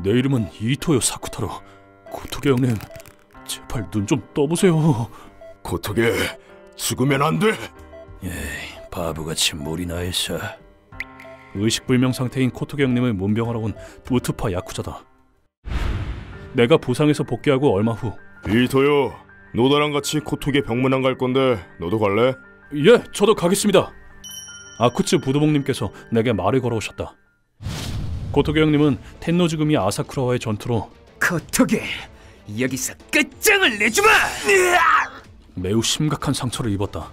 내 이름은 이토요 사쿠타로. 고토게 형님, 제발 눈 좀 떠보세요. 고토게, 죽으면 안 돼. 에이, 바보같이 몰이나 했어. 의식불명 상태인 코토게 형님을 문병하러 온 무트파 야쿠자다. 내가 부상에서 복귀하고 얼마 후, 이토요, 노다랑 같이 코토게 병문안 갈 건데 너도 갈래? 예, 저도 가겠습니다. 아쿠츠 부도목님께서 내게 말을 걸어오셨다. 고토게 형님은 텐노즈구미 아사쿠라와의 전투로 고토게, 여기서 끝장을 내주마! 매우 심각한 상처를 입었다.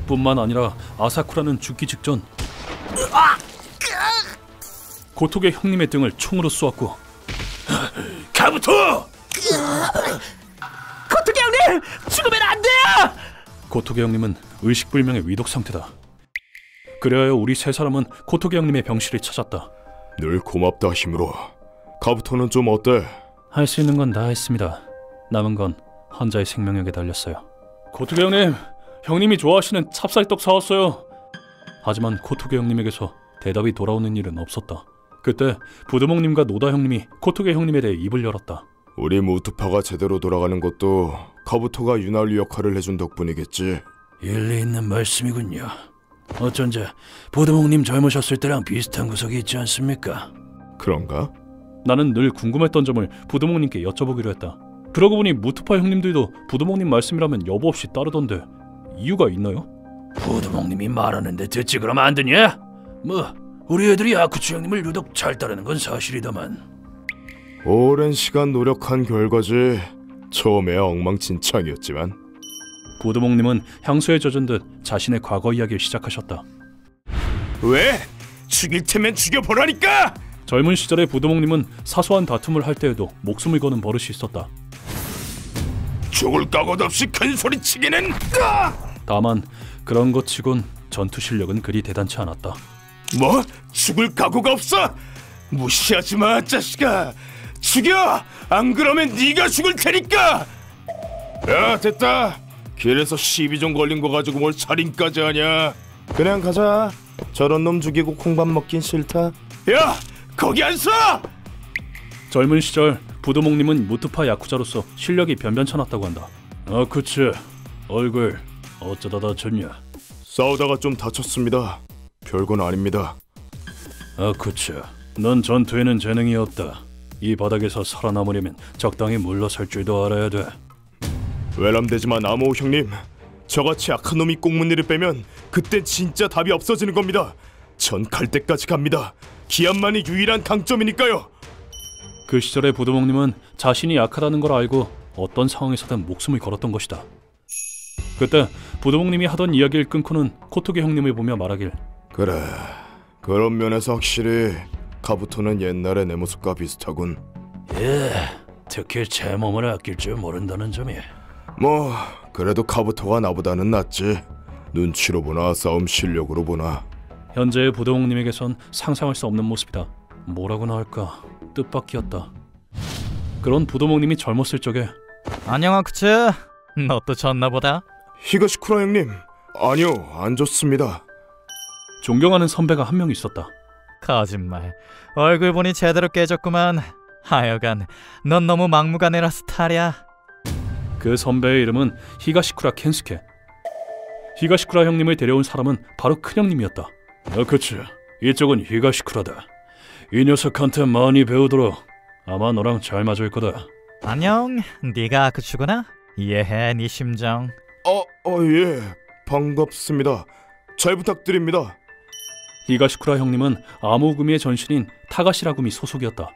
뿐만 아니라 아사쿠라는 죽기 직전 고토게 형님의 등을 총으로 쏘았고, 가부토! 고토게 형님! 죽으면 안 돼요! 고토게 형님은 의식불명의 위독 상태다. 그래야 우리 세 사람은 고토게 형님의 병실을 찾았다. 늘 고맙다 힘으로. 가부토는 좀 어때? 할 수 있는 건 다 했습니다. 남은 건 환자의 생명력에 달렸어요. 고토게 형님, 형님이 좋아하시는 찹쌀떡 사왔어요. 하지만 고토게 형님에게서 대답이 돌아오는 일은 없었다. 그때 부두목님과 노다 형님이 고토게 형님에 대해 입을 열었다. 우리 무트파가 제대로 돌아가는 것도 가부토가 윤활유 역할을 해준 덕분이겠지. 일리 있는 말씀이군요. 어쩐지 부두목님 젊으셨을 때랑 비슷한 구석이 있지 않습니까? 그런가? 나는 늘 궁금했던 점을 부두목님께 여쭤보기로 했다. 그러고 보니 무트파 형님들도 부두목님 말씀이라면 여부 없이 따르던데 이유가 있나요? 부두목님이 말하는데 듣지 그러면 안 되냐? 뭐 우리 애들이 아쿠츠 형님을 유독 잘 따르는 건 사실이다만. 오랜 시간 노력한 결과지. 처음에야 엉망진창이었지만. 부두목님은 향수에 젖은 듯 자신의 과거 이야기를 시작하셨다. 왜? 죽일 테면 죽여보라니까! 젊은 시절의 부두목님은 사소한 다툼을 할 때에도 목숨을 거는 버릇이 있었다. 죽을 각오도 없이 큰 소리치기는! 다만 그런 것 치곤 전투 실력은 그리 대단치 않았다. 뭐? 죽을 각오가 없어? 무시하지 마, 자식아! 죽여! 안 그러면 네가 죽을 테니까! 야, 됐다! 길에서 시비 좀 걸린 거 가지고 뭘 살인까지 하냐? 그냥 가자. 저런 놈 죽이고 콩밥 먹긴 싫다. 야! 거기 안 서! 젊은 시절 부두목님은 무트파 야쿠자로서 실력이 변변찮았다고 한다. 아쿠츠, 얼굴 어쩌다 다쳤냐? 싸우다가 좀 다쳤습니다. 별건 아닙니다. 아쿠츠, 넌 전투에는 재능이 없다. 이 바닥에서 살아남으려면 적당히 물러설 줄도 알아야 돼. 외람되지만 아모 형님, 저같이 악한 놈이 꽁무니를 빼면 그때 진짜 답이 없어지는 겁니다. 전 갈 때까지 갑니다. 기합만이 유일한 강점이니까요. 그 시절의 부두목님은 자신이 약하다는 걸 알고 어떤 상황에서든 목숨을 걸었던 것이다. 그때 부두목님이 하던 이야기를 끊고는 코토게 형님을 보며 말하길, 그래, 그런 면에서 확실히 가부토는 옛날의 내 모습과 비슷하군. 예, 특히 제 몸을 아낄 줄 모른다는 점이. 뭐 그래도 가부토가 나보다는 낫지. 눈치로 보나 싸움 실력으로 보나. 현재의 부두목님에게선 상상할 수 없는 모습이다. 뭐라고나 할까, 뜻밖이었다. 그런 부두목님이 젊었을 적에, 안녕 아쿠츠, 너 또 졌나 보다. 히가시쿠라 형님, 아니요, 안 좋습니다. 존경하는 선배가 한 명 있었다. 거짓말, 얼굴 보니 제대로 깨졌구만. 하여간 넌 너무 막무가내라 스타랴. 그 선배의 이름은 히가시쿠라 켄스케. 히가시쿠라 형님을 데려온 사람은 바로 큰형님이었다. 그치, 이쪽은 히가시쿠라다. 이 녀석한테 많이 배우도록. 아마 너랑 잘 맞을 거다. 안녕, 네가 아쿠츠구나. 이해해, 네 심정. 예, 반갑습니다. 잘 부탁드립니다. 히가시쿠라 형님은 아모구미의 전신인 타가시라구미 소속이었다.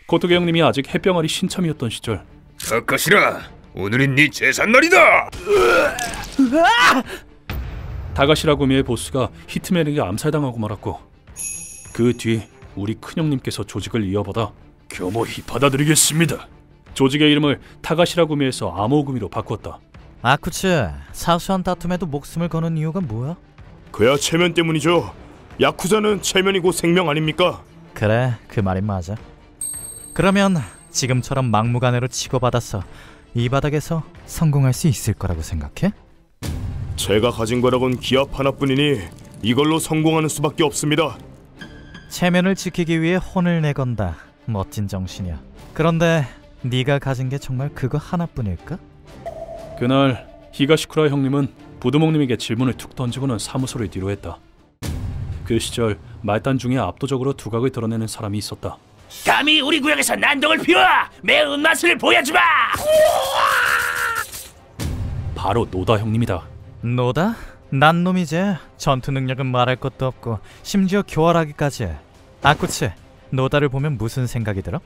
고토게 형님이 아직 햇병아리 신참이었던 시절, 타카시라, 오늘은 네 제삿날이다! 타가시라구미의 보스가 히트맨에게 암살당하고 말았고, 그 뒤 우리 큰형님께서 조직을 이어받아 겸허히 받아들이겠습니다. 조직의 이름을 타가시라구미에서 아모구미로 바꾸었다. 아쿠츠, 사소한 다툼에도 목숨을 거는 이유가 뭐야? 그야 체면 때문이죠. 야쿠자는 체면이고 생명 아닙니까? 그래, 그 말이 맞아. 그러면 지금처럼 막무가내로 치고받아서 이 바닥에서 성공할 수 있을 거라고 생각해? 제가 가진 거라곤 기합 하나뿐이니 이걸로 성공하는 수밖에 없습니다. 체면을 지키기 위해 혼을 내건다. 멋진 정신이야. 그런데 네가 가진 게 정말 그거 하나뿐일까? 그날 히가시쿠라 형님은 부두목님에게 질문을 툭 던지고는 사무소를 뒤로 했다. 그 시절 말단 중에 압도적으로 두각을 드러내는 사람이 있었다. 감히 우리 구역에서 난동을 피워 매운 맛을 보여주마! 바로 노다 형님이다. 노다? 난 놈이지. 전투 능력은 말할 것도 없고 심지어 교활하기까지 해. 아쿠치, 노다를 보면 무슨 생각이 들어?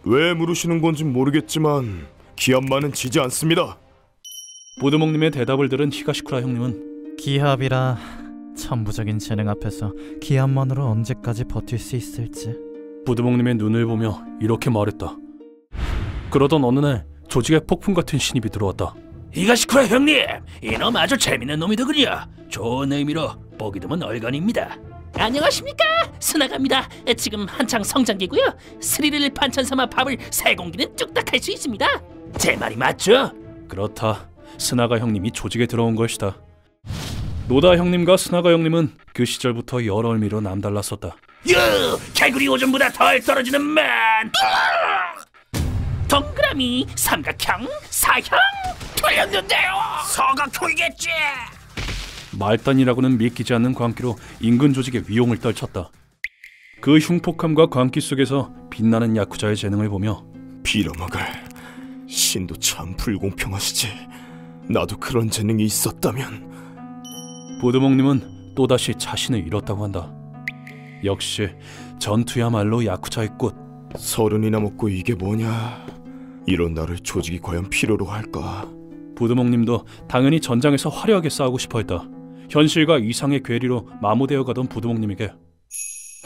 왜 물으시는 건지 모르겠지만 기합만은 지지 않습니다. 부두목님의 대답을 들은 히가시쿠라 형님은 기합이라 천부적인 재능 앞에서 기합만으로 언제까지 버틸 수 있을지. 부두목님의 눈을 보며 이렇게 말했다. 그러던 어느 날 조직에 폭풍 같은 신입이 들어왔다. 히가시쿠라 형님, 이놈 아주 재밌는 놈이더군요. 좋은 의미로 보기 드문 얼간입니다. 안녕하십니까, 스나가입니다. 지금 한창 성장기고요. 스리를 반찬 삼아 밥을 3공기는 뚝딱 할 수 있습니다. 제 말이 맞죠? 그렇다. 스나가 형님이 조직에 들어온 것이다. 노다 형님과 스나가 형님은 그 시절부터 여러 의미로 남달랐었다. 개구리 오줌보다 덜 떨어지는 만. 동그라미, 삼각형, 사형. 틀렸는데요. 서각형이겠지. 말단이라고는 믿기지 않는 광기로 인근 조직의 위용을 떨쳤다. 그 흉폭함과 광기 속에서 빛나는 야쿠자의 재능을 보며 빌어먹을, 신도 참 불공평하시지. 나도 그런 재능이 있었다면. 부두목님은 또다시 자신을 잃었다고 한다. 역시 전투야말로 야쿠자의 꽃. 30이나 먹고 이게 뭐냐. 이런 나를 조직이 과연 필요로 할까. 부두목님도 당연히 전장에서 화려하게 싸우고 싶어했다. 현실과 이상의 괴리로 마모되어 가던 부두목님에게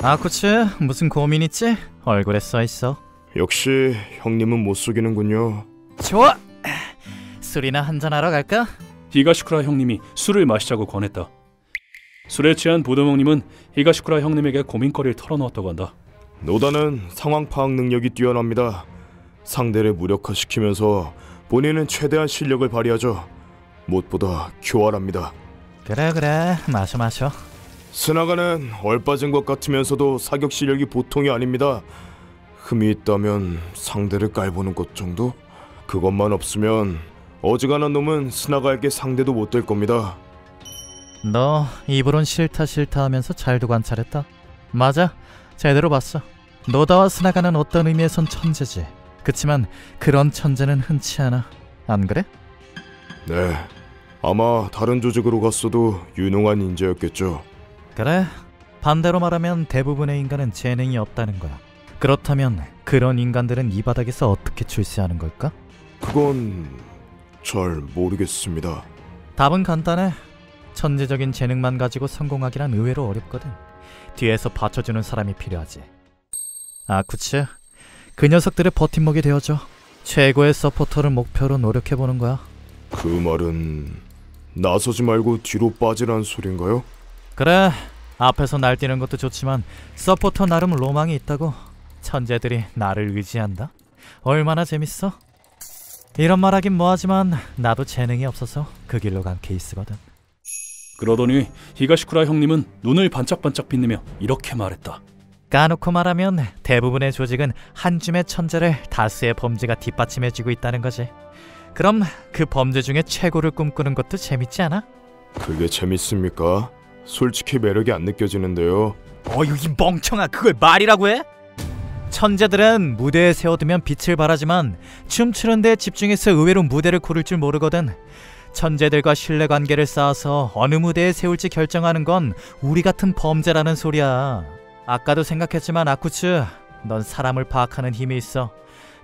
아쿠치, 무슨 고민 있지? 얼굴에 써있어. 역시 형님은 못 속이는군요. 좋아! 술이나 한잔하러 갈까? 히가시쿠라 형님이 술을 마시자고 권했다. 술에 취한 부두목님은 히가시쿠라 형님에게 고민거리를 털어놓았다고 한다. 노다는 상황 파악 능력이 뛰어납니다. 상대를 무력화시키면서 본인은 최대한 실력을 발휘하죠. 무엇보다 교활합니다. 그래, 마셔. 스나가는 얼빠진 것 같으면서도 사격 실력이 보통이 아닙니다. 흠이 있다면 상대를 깔보는 것 정도? 그것만 없으면 어지간한 놈은 스나가에게 상대도 못 될 겁니다. 너 입으론 싫다 하면서 잘도 관찰했다. 맞아, 제대로 봤어. 노다와 스나가는 어떤 의미에선 천재지. 그치만 그런 천재는 흔치 않아. 안 그래? 네, 아마 다른 조직으로 갔어도 유능한 인재였겠죠. 그래, 반대로 말하면 대부분의 인간은 재능이 없다는 거야. 그렇다면 그런 인간들은 이 바닥에서 어떻게 출세하는 걸까? 그건 잘 모르겠습니다. 답은 간단해. 천재적인 재능만 가지고 성공하기란 의외로 어렵거든. 뒤에서 받쳐주는 사람이 필요하지. 아쿠치, 그 녀석들의 버팀목이 되어줘. 최고의 서포터를 목표로 노력해보는 거야. 그 말은 나서지 말고 뒤로 빠지란 소린가요? 그래, 앞에서 날뛰는 것도 좋지만 서포터 나름 로망이 있다고. 천재들이 나를 의지한다. 얼마나 재밌어? 이런 말 하긴 뭐하지만 나도 재능이 없어서 그 길로 간 케이스거든. 그러더니 히가시쿠라 형님은 눈을 반짝반짝 빛내며 이렇게 말했다. 까놓고 말하면 대부분의 조직은 한 줌의 천재를 다수의 범죄가 뒷받침해주고 있다는 거지. 그럼 그 범죄 중에 최고를 꿈꾸는 것도 재밌지 않아? 그게 재밌습니까? 솔직히 매력이 안 느껴지는데요. 이 멍청아, 그걸 말이라고 해? 천재들은 무대에 세워두면 빛을 발하지만 춤추는 데 집중해서 의외로 무대를 고를 줄 모르거든. 천재들과 신뢰관계를 쌓아서 어느 무대에 세울지 결정하는 건 우리 같은 범죄라는 소리야. 아까도 생각했지만 아쿠츠, 넌 사람을 파악하는 힘이 있어.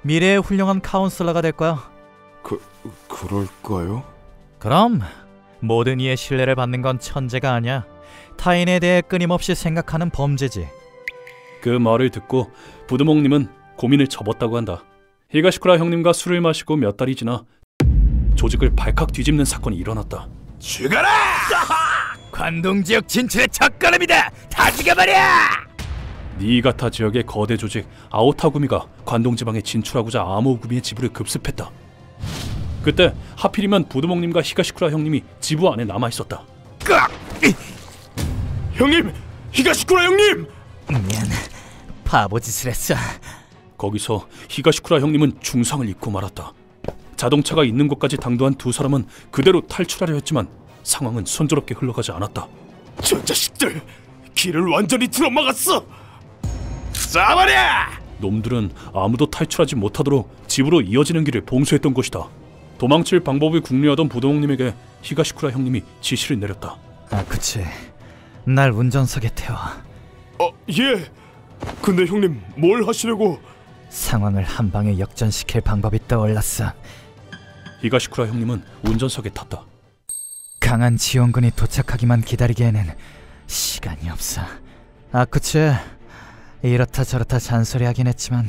미래의 훌륭한 카운슬러가 될 거야. 그럴까요? 그럼 모든 이의 신뢰를 받는 건 천재가 아니야. 타인에 대해 끊임없이 생각하는 범죄지. 그 말을 듣고 부두목님은 고민을 접었다고 한다. 히가시쿠라 형님과 술을 마시고 몇 달이 지나 조직을 발칵 뒤집는 사건이 일어났다. 죽어라! 관동지역 진출의 첫걸음이다! 다 죽여버려! 니이가타 지역의 거대 조직 아오타구미가 관동지방에 진출하고자 아모구미의 지부를 급습했다. 그때 하필이면 부두목님과 히가시쿠라 형님이 지부 안에 남아있었다. 형님! 히가시쿠라 형님! 미안, 바보짓을 했어. 거기서 히가시쿠라 형님은 중상을 입고 말았다. 자동차가 있는 곳까지 당도한 두 사람은 그대로 탈출하려 했지만 상황은 순조롭게 흘러가지 않았다. 저 자식들 길을 완전히 틀어막았어. 싸버려! 놈들은 아무도 탈출하지 못하도록 집으로 이어지는 길을 봉쇄했던 것이다. 도망칠 방법을 궁리하던 부도목님에게 히가시쿠라 형님이 지시를 내렸다. 그치. 날 운전석에 태워. 예. 근데 형님 뭘 하시려고? 상황을 한 방에 역전시킬 방법이 떠올랐어. 히가시쿠라 형님은 운전석에 탔다. 강한 지원군이 도착하기만 기다리기에는 시간이 없어. 그치. 이렇다 저렇다 잔소리하긴 했지만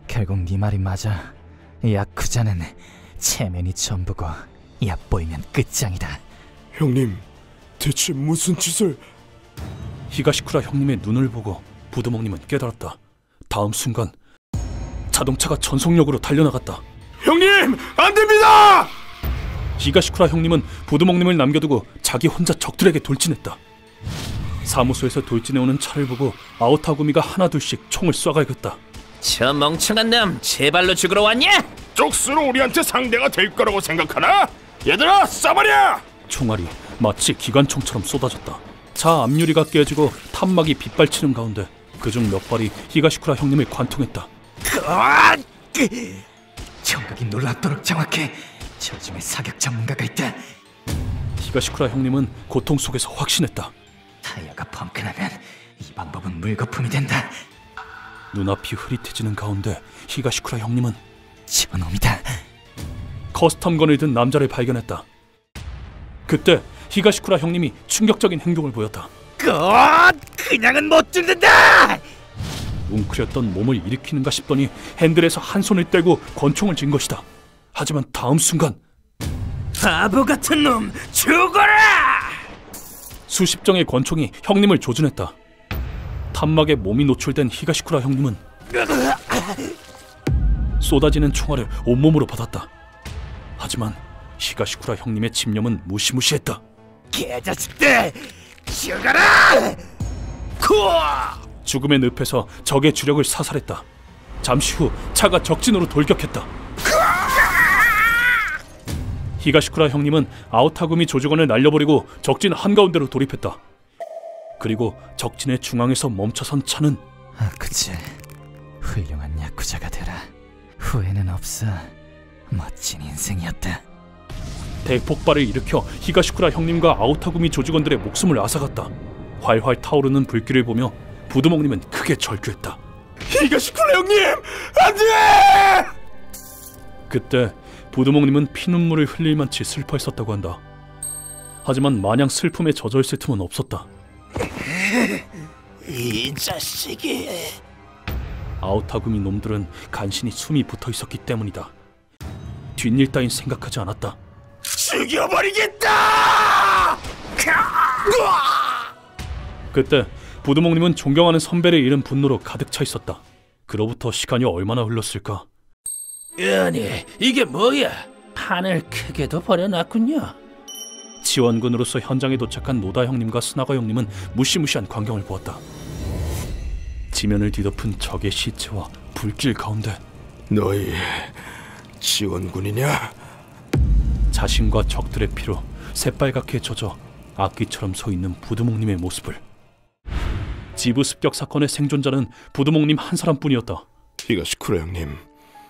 결국 네 말이 맞아. 야쿠자는 체면이 전부고 얕보이면 끝장이다. 형님 대체 무슨 짓을? 히가시쿠라 형님의 눈을 보고 부도목님은 깨달았다. 다음 순간 자동차가 전속력으로 달려나갔다. 형님 안 됩니다! 히가시쿠라 형님은 부도목님을 남겨두고 자기 혼자 적들에게 돌진했다. 사무소에서 돌진해오는 차를 보고 아오타구미가 하나둘씩 총을 쏴갈겼다. 저 멍청한 놈 제발로 죽으러 왔냐? 쪽수로 우리한테 상대가 될 거라고 생각하나? 얘들아 쏴버려! 총알이 마치 기관총처럼 쏟아졌다. 차 앞유리가 깨지고 탄막이 빗발치는 가운데 그중 몇 발이 히가시쿠라 형님을 관통했다. 청각이 놀랍도록 정확해. 저중에 사격 전문가가 있다. 히가시쿠라 형님은 고통 속에서 확신했다. 타이어가 펑크나면 이 방법은 물거품이 된다. 눈앞이 흐릿해지는 가운데 히가시쿠라 형님은 집어놈이다. 커스텀건을 든 남자를 발견했다. 그때 히가시쿠라 형님이 충격적인 행동을 보였다. 그냥은 못 죽는다! 웅크렸던 몸을 일으키는가 싶더니 핸들에서 한 손을 떼고 권총을 쥔 것이다. 하지만 다음 순간 바보 같은 놈 죽어라! 수십 정의 권총이 형님을 조준했다. 탄막에 몸이 노출된 히가시쿠라 형님은 쏟아지는 총알을 온몸으로 받았다. 하지만 히가시쿠라 형님의 집념은 무시무시했다. 개자식들 죽어라! 죽음의 늪에서 적의 주력을 사살했다. 잠시 후 차가 적진으로 돌격했다. 히가시쿠라 형님은 아오타구미 조직원을 날려버리고 적진 한가운데로 돌입했다. 그리고 적진의 중앙에서 멈춰선 차는 그치. 훌륭한 야쿠자가 되라. 후회는 없어. 멋진 인생이었다. 대폭발을 일으켜 히가시쿠라 형님과 아오타구미 조직원들의 목숨을 앗아갔다. 활활 타오르는 불길을 보며 부두목님은 크게 절규했다. 히가시쿠라 형님 안돼! 그때 부두목님은 피눈물을 흘릴 만치 슬퍼했었다고 한다. 하지만 마냥 슬픔에 젖어있을 틈은 없었다. 이 자식이... 아오타구미 놈들은 간신히 숨이 붙어있었기 때문이다. 뒷일 따윈 생각하지 않았다. 죽여버리겠다! 그때 부두목님은 존경하는 선배를 잃은 분노로 가득 차 있었다. 그로부터 시간이 얼마나 흘렀을까? 아니 이게 뭐야? 판을 크게도 버려놨군요. 지원군으로서 현장에 도착한 노다 형님과 스나가 형님은 무시무시한 광경을 보았다. 지면을 뒤덮은 적의 시체와 불길 가운데 너희 지원군이냐? 자신과 적들의 피로 새빨갛게 젖어 악기처럼 서 있는 부두목님의 모습을. 지부 습격 사건의 생존자는 부두목님 한 사람뿐이었다. 히가시쿠라 형님,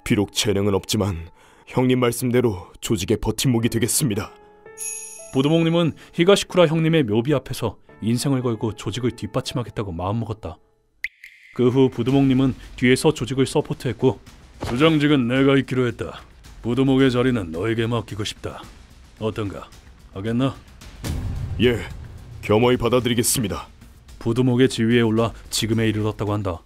비록 재능은 없지만 형님 말씀대로 조직의 버팀목이 되겠습니다. 부두목님은 히가시쿠라 형님의 묘비 앞에서 인생을 걸고 조직을 뒷받침하겠다고 마음먹었다. 그 후 부두목님은 뒤에서 조직을 서포트했고, 수장직은 내가 있기로 했다. 부두목의 자리는 너에게 맡기고 싶다. 어떤가? 하겠나? 예, 겸허히 받아들이겠습니다. 부두목의 지위에 올라 지금에 이르렀다고 한다.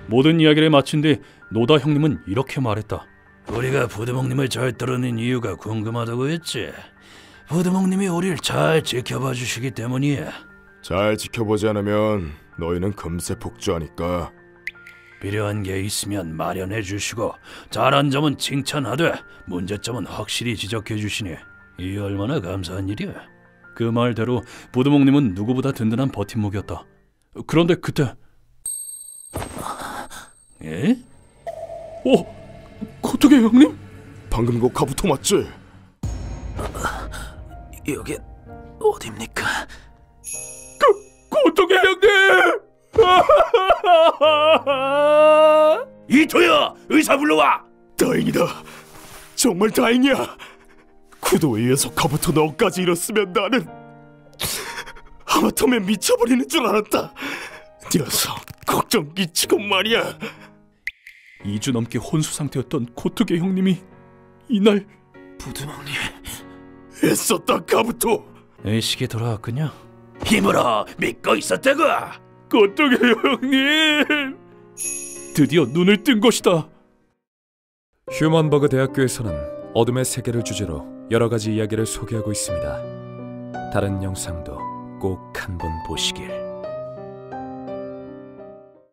모든 이야기를 마친 뒤 노다 형님은 이렇게 말했다. 우리가 부두목님을 잘 따르는 이유가 궁금하다고 했지. 부두목님이 우리를 잘 지켜봐 주시기 때문이야. 잘 지켜보지 않으면 너희는 금세 복주하니까. 필요한 게 있으면 마련해 주시고 잘한 점은 칭찬하되 문제점은 확실히 지적해 주시니 이 얼마나 감사한 일이야. 그 말대로 부두목님은 누구보다 든든한 버팀목이었다. 그런데 그때 에? 고토게 형님? 방금 그 카부토 맞지? 여긴 어딥니까? 고토게 형님! 이토야, 의사 불러와. 다행이다. 정말 다행이야. 구도에 의해서 카부토 너까지 잃었으면 나는 하마터면 미쳐버리는 줄 알았다. 녀석 걱정 끼치고 말이야. 2주 넘게 혼수 상태였던 고토게 형님이 이날 부두먹님, 애썼다 카부토. 의식이 돌아왔군요. 힘으로 믿고 있었다고. 고토게 형님! 드디어 눈을 뜬 것이다. 휴먼버그 대학교에서는 어둠의 세계를 주제로 여러 가지 이야기를 소개하고 있습니다. 다른 영상도 꼭 한번 보시길.